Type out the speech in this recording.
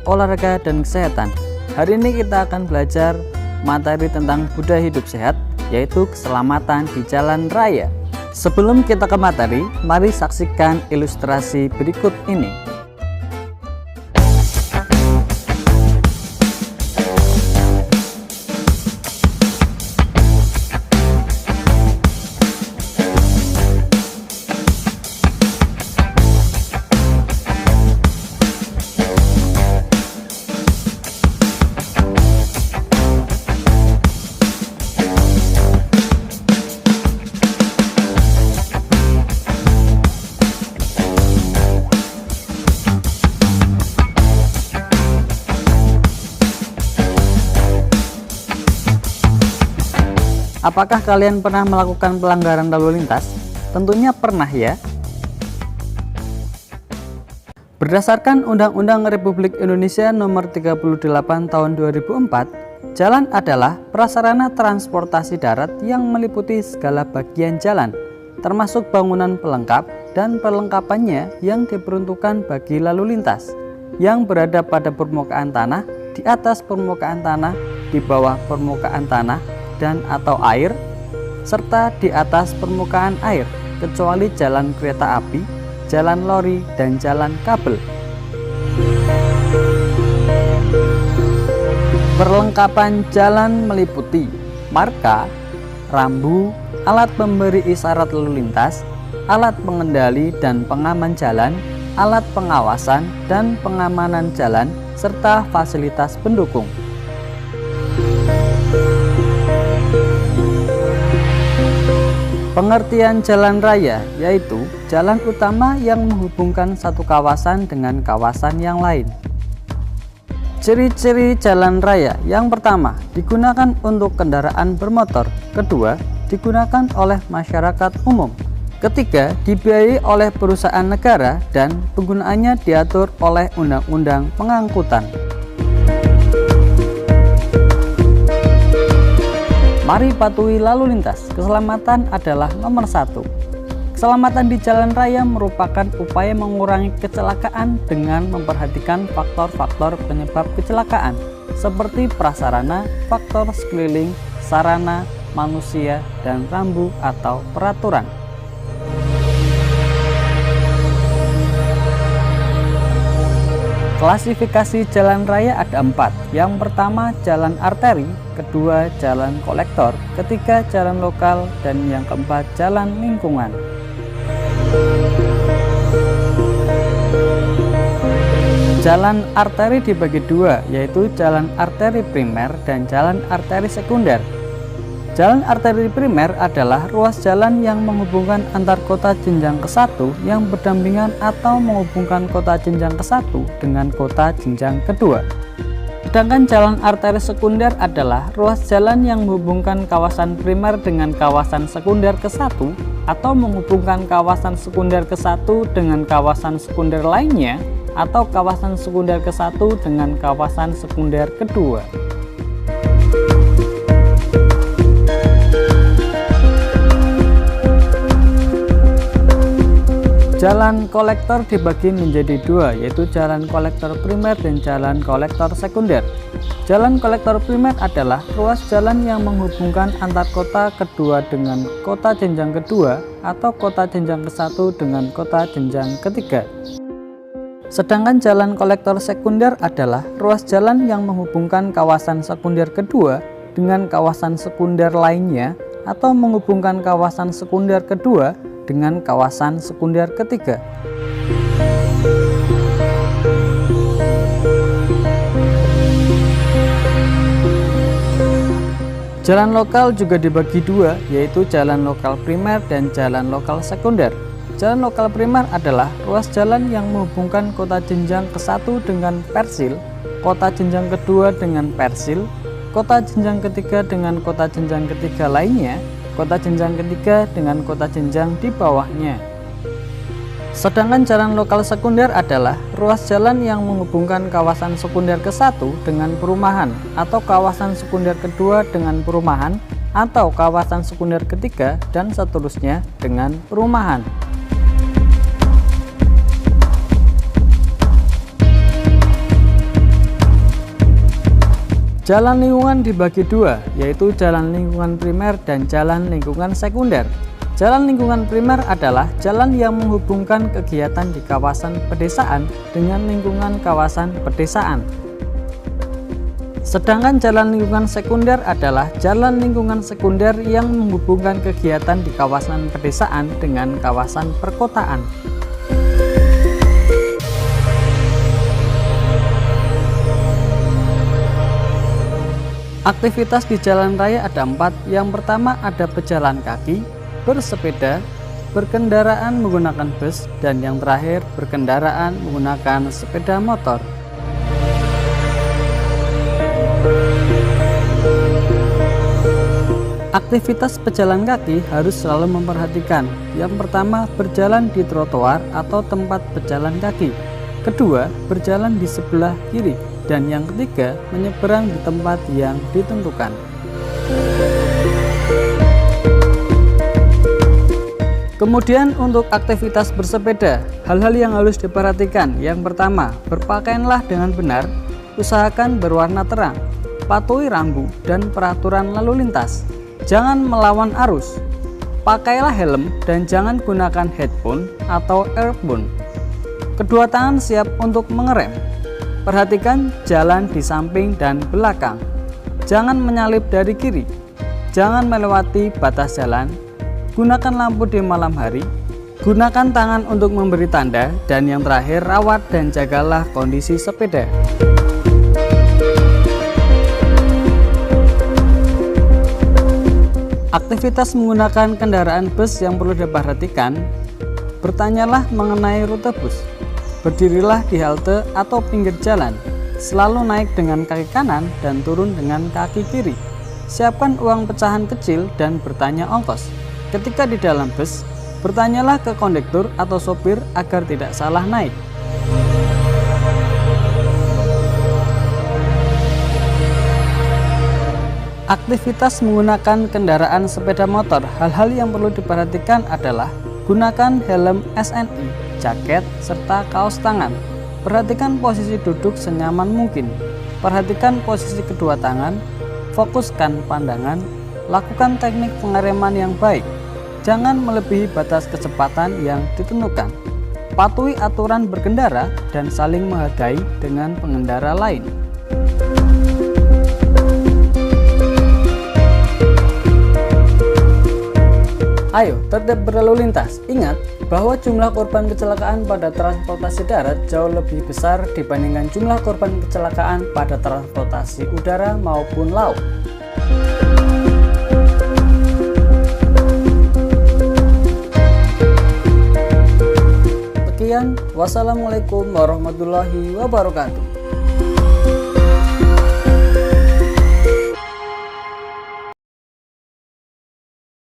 olahraga dan kesehatan. Hari ini kita akan belajar materi tentang budaya hidup sehat, yaitu keselamatan di jalan raya. Sebelum kita ke materi, mari saksikan ilustrasi berikut ini. Apakah kalian pernah melakukan pelanggaran lalu lintas? Tentunya pernah ya. Berdasarkan Undang-Undang Republik Indonesia Nomor 38 Tahun 2004, jalan adalah prasarana transportasi darat yang meliputi segala bagian jalan, termasuk bangunan pelengkap dan perlengkapannya yang diperuntukkan bagi lalu lintas, yang berada pada permukaan tanah, di atas permukaan tanah, di bawah permukaan tanah, dan atau air, serta di atas permukaan air, kecuali jalan kereta api, jalan lori, dan jalan kabel. Perlengkapan jalan meliputi marka, rambu, alat pemberi isyarat lalu lintas, alat pengendali dan pengaman jalan, alat pengawasan dan pengamanan jalan, serta fasilitas pendukung. Pengertian jalan raya yaitu jalan utama yang menghubungkan satu kawasan dengan kawasan yang lain. Ciri-ciri jalan raya: yang pertama, digunakan untuk kendaraan bermotor. Kedua, digunakan oleh masyarakat umum. Ketiga, dibiayai oleh perusahaan negara dan penggunaannya diatur oleh Undang-Undang Pengangkutan. Mari patuhi lalu lintas. Keselamatan adalah nomor 1. Keselamatan di jalan raya merupakan upaya mengurangi kecelakaan dengan memperhatikan faktor-faktor penyebab kecelakaan seperti prasarana, faktor sekeliling, sarana, manusia, dan rambu atau peraturan. Klasifikasi jalan raya ada 4. Yang pertama, jalan arteri, kedua, jalan kolektor, ketiga, jalan lokal, dan yang keempat, jalan lingkungan. Jalan arteri dibagi dua, yaitu jalan arteri primer dan jalan arteri sekunder. Jalan arteri primer adalah ruas jalan yang menghubungkan antar kota jenjang ke-1 yang berdampingan atau menghubungkan kota jenjang ke-1 dengan kota jenjang kedua. Sedangkan jalan arteri sekunder adalah ruas jalan yang menghubungkan kawasan primer dengan kawasan sekunder ke-1 atau menghubungkan kawasan sekunder ke-1 dengan kawasan sekunder lainnya atau kawasan sekunder ke-1 dengan kawasan sekunder kedua. Jalan kolektor dibagi menjadi dua, yaitu jalan kolektor primer dan jalan kolektor sekunder. Jalan kolektor primer adalah ruas jalan yang menghubungkan antar kota kedua dengan kota jenjang kedua atau kota jenjang ke-1 dengan kota jenjang ketiga. Sedangkan jalan kolektor sekunder adalah ruas jalan yang menghubungkan kawasan sekunder kedua dengan kawasan sekunder lainnya atau menghubungkan kawasan sekunder kedua dengan kawasan sekunder ketiga. Jalan lokal juga dibagi dua, yaitu jalan lokal primer dan jalan lokal sekunder. Jalan lokal primer adalah ruas jalan yang menghubungkan kota jenjang ke-1 dengan Persil, kota jenjang kedua dengan Persil, kota jenjang ketiga dengan kota jenjang ketiga lainnya, kota jenjang ketiga dengan kota jenjang di bawahnya. Sedangkan jalan lokal sekunder adalah ruas jalan yang menghubungkan kawasan sekunder ke-1 dengan perumahan, atau kawasan sekunder kedua dengan perumahan, atau kawasan sekunder ketiga dan seterusnya dengan perumahan. Jalan lingkungan dibagi dua, yaitu jalan lingkungan primer dan jalan lingkungan sekunder. Jalan lingkungan primer adalah jalan yang menghubungkan kegiatan di kawasan pedesaan dengan lingkungan kawasan pedesaan. Sedangkan jalan lingkungan sekunder adalah jalan lingkungan sekunder yang menghubungkan kegiatan di kawasan pedesaan dengan kawasan perkotaan. Aktivitas di jalan raya ada 4. Yang pertama ada pejalan kaki, bersepeda, berkendaraan menggunakan bus, dan yang terakhir berkendaraan menggunakan sepeda motor. Aktivitas pejalan kaki harus selalu memperhatikan. Yang pertama, berjalan di trotoar atau tempat pejalan kaki. Kedua, berjalan di sebelah kiri. Dan yang ketiga, menyeberang di tempat yang ditentukan. Kemudian untuk aktivitas bersepeda, hal-hal yang harus diperhatikan. Yang pertama, berpakaianlah dengan benar, usahakan berwarna terang, patuhi rambu dan peraturan lalu lintas. Jangan melawan arus. Pakailah helm dan jangan gunakan headphone atau earphone. Kedua tangan siap untuk mengerem. Perhatikan jalan di samping dan belakang. Jangan menyalip dari kiri. Jangan melewati batas jalan. Gunakan lampu di malam hari. Gunakan tangan untuk memberi tanda. Dan yang terakhir, rawat dan jagalah kondisi sepeda. Aktivitas menggunakan kendaraan bus yang perlu diperhatikan. Bertanyalah mengenai rute bus. Berdirilah di halte atau pinggir jalan. Selalu naik dengan kaki kanan dan turun dengan kaki kiri. Siapkan uang pecahan kecil dan bertanya ongkos. Ketika di dalam bus, bertanyalah ke kondektur atau sopir agar tidak salah naik. Aktivitas menggunakan kendaraan sepeda motor, hal-hal yang perlu diperhatikan adalah gunakan helm SNI, jaket, serta kaos tangan. Perhatikan posisi duduk senyaman mungkin. Perhatikan posisi kedua tangan, fokuskan pandangan, lakukan teknik pengereman yang baik. Jangan melebihi batas kecepatan yang ditentukan. Patuhi aturan berkendara dan saling menghargai dengan pengendara lain. Ayo, tertib berlalu lintas. Ingat bahwa jumlah korban kecelakaan pada transportasi darat jauh lebih besar dibandingkan jumlah korban kecelakaan pada transportasi udara maupun laut. Sekian, wassalamualaikum warahmatullahi wabarakatuh.